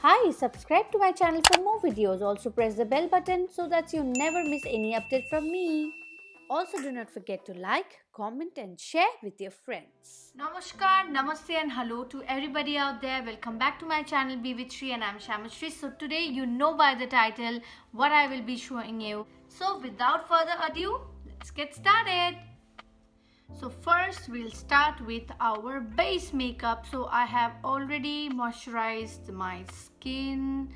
Hi, subscribe to my channel for more videos. Also press the bell button so that you never miss any update from me. Also do not forget to like, comment and share with your friends. Namaskar, namaste and hello to everybody out there. Welcome back to my channel Bewidshree and I'm SHYAMASREE. So today you know by the title what I will be showing you. So without further ado, let's get started. So first we'll start with our base makeup. So I have already moisturized my skin.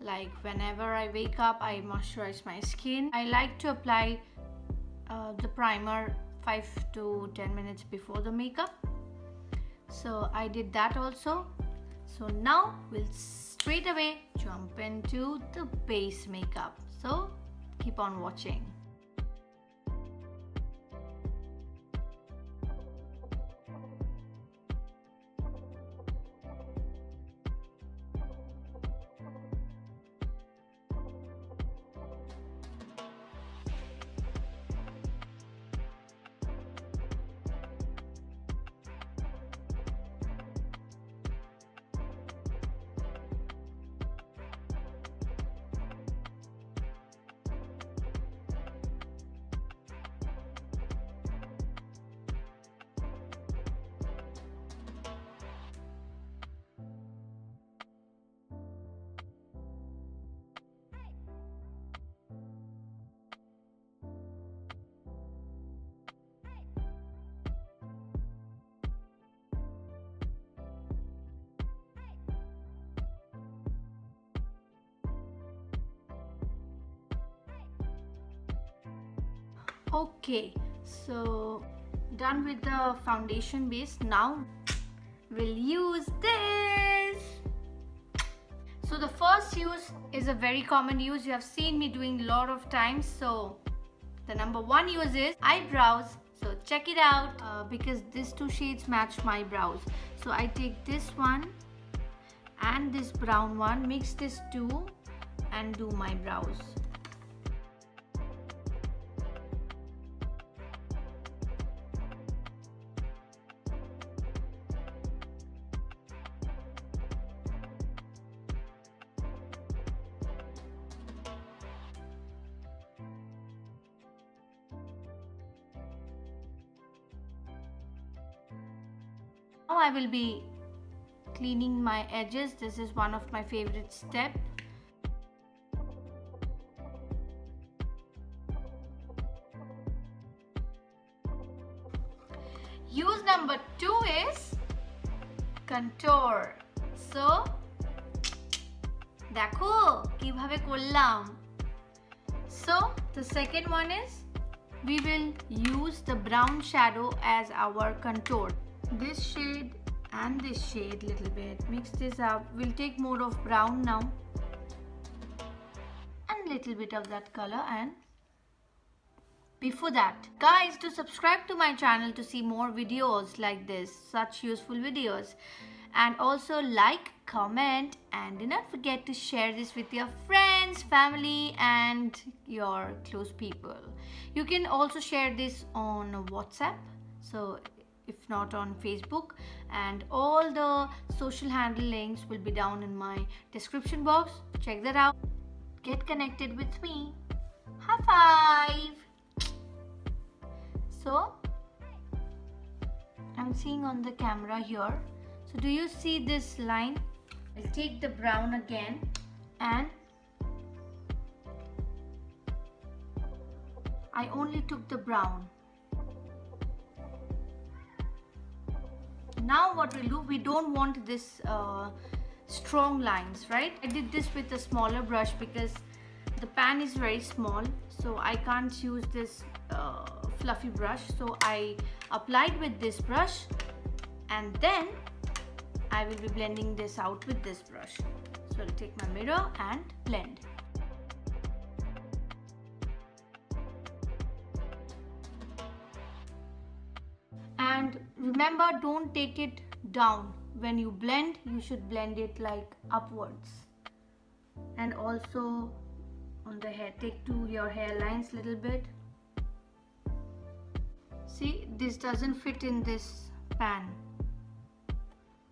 Like whenever I wake up, I moisturize my skin. I like to apply the primer 5 to 10 minutes before the makeup. So I did that also. So now we'll straight away jump into the base makeup. So keep on watching. Okay, so done with the foundation base. Now we'll use this. So the first use is a very common use. You have seen me doing a lot of times. So the number one use is eyebrows. So check it out because these two shades match my brows. So I take this one and this brown one, mix these two and do my brows. Now I will be cleaning my edges. This is one of my favorite steps. Use number 2 is contour. So দেখো কিভাবে করলাম. So the second one is we will use the brown shadow as our contour. This shade and this shade little bit, mix this up. We'll take more of brown now and little bit of that color. And before that, guys, do subscribe to my channel to see more videos like this, such useful videos, and also like, comment and do not forget to share this with your friends, family and your close people. You can also share this on WhatsApp, so if not on Facebook, and all the social handle links will be down in my description box. Check that out. Get connected with me. High five. So I'm seeing on the camera here. So do you see this line? I'll take the brown again and I only took the brown. Now what we'll do, we don't want this strong lines, right? I did this with a smaller brush because the pan is very small, so I can't use this fluffy brush. So I applied with this brush and then I will be blending this out with this brush. So I'll take my mirror and blend. And remember, don't take it down. When you blend, you should blend it like upwards. And also on the hair, take to your hairlines a little bit. See, this doesn't fit in this pan.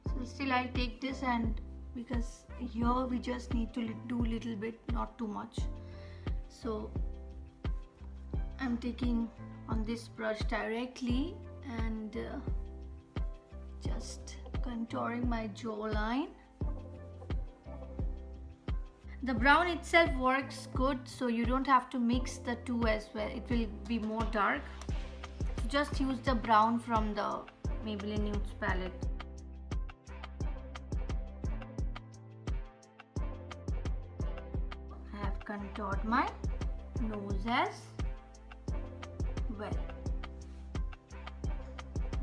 So still I'll take this, and because here we just need to do a little bit, not too much. So I'm taking on this brush directly and just contouring my jawline. The brown itself works good, so you don't have to mix the two as well. It will be more dark. Just use the brown from the Maybelline Nudes palette. I have contoured my nose as well.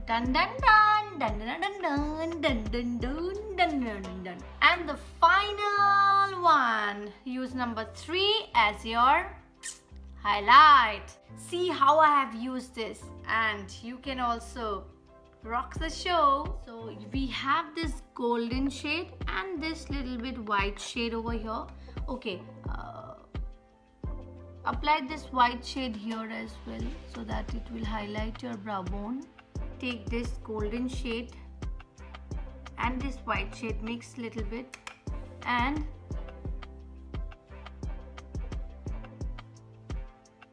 Dun dun dun dun dun dun dun dun dun dun dun dun dun. And the final one, use number 3 as your highlight. See how I have used this, and you can also rock the show. So we have this golden shade and this little bit white shade over here. Okay, apply this white shade here as well so that it will highlight your brow bone. Take this golden shade and this white shade, mix little bit, and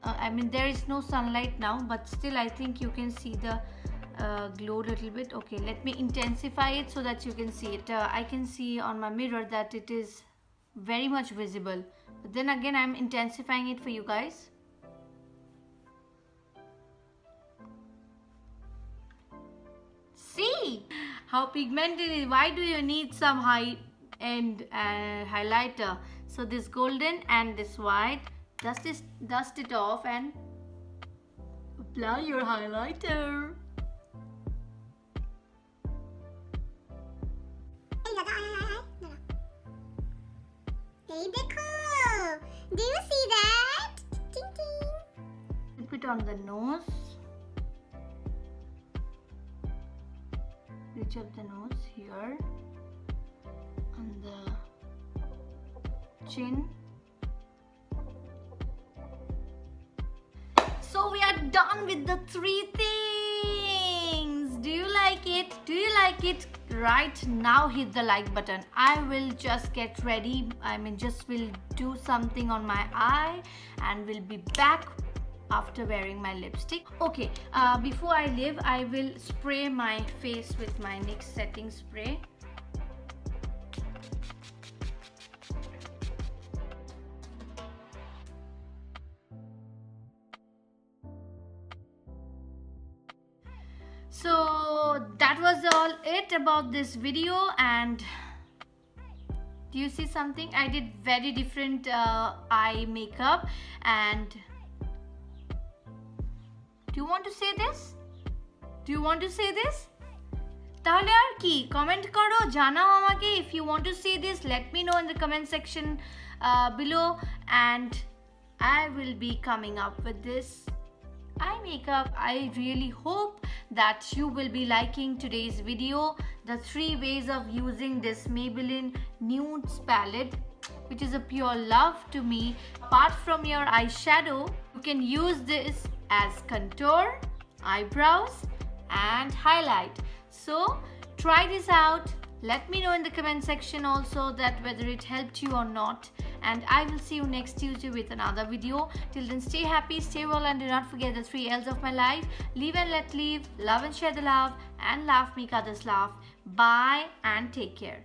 I mean there is no sunlight now, but still I think you can see the glow a little bit. Okay, let me intensify it so that you can see it. I can see on my mirror that it is very much visible, but then again I'm intensifying it for you guys. See how pigmented it is. Why do you need some high-end highlighter? So this golden and this white, dust it off and apply your highlighter. Hey, dekho! Do you see that? Ting ting! Put it on the nose. Reach up the nose here, on the chin. So we are done with the 3 things. Do you like it? Do you like it? Right now hit the like button. I will just get ready. I mean just will do something on my eye and will be back after wearing my lipstick. Okay, before I leave, I will spray my face with my NYX setting spray. So that was all it about this video. And do you see something? I did very different eye makeup. And do you want to say this? Do you want to say this? তাহলে আর কি comment করো, জানাও আমাকে. If you want to see this, let me know in the comment section below, and I will be coming up with this eye makeup. I really hope that you will be liking today's video, the 3 ways of using this Maybelline Nudes palette, which is a pure love to me. Apart from your eyeshadow, you can use this as contour, eyebrows and highlight. So try this out. Let me know in the comment section also that whether it helped you or not, and I will see you next Tuesday with another video. Till then, stay happy, stay well, and do not forget the 3 L's of my life: live and let live, love and share the love, and laugh make others laugh. Bye and take care.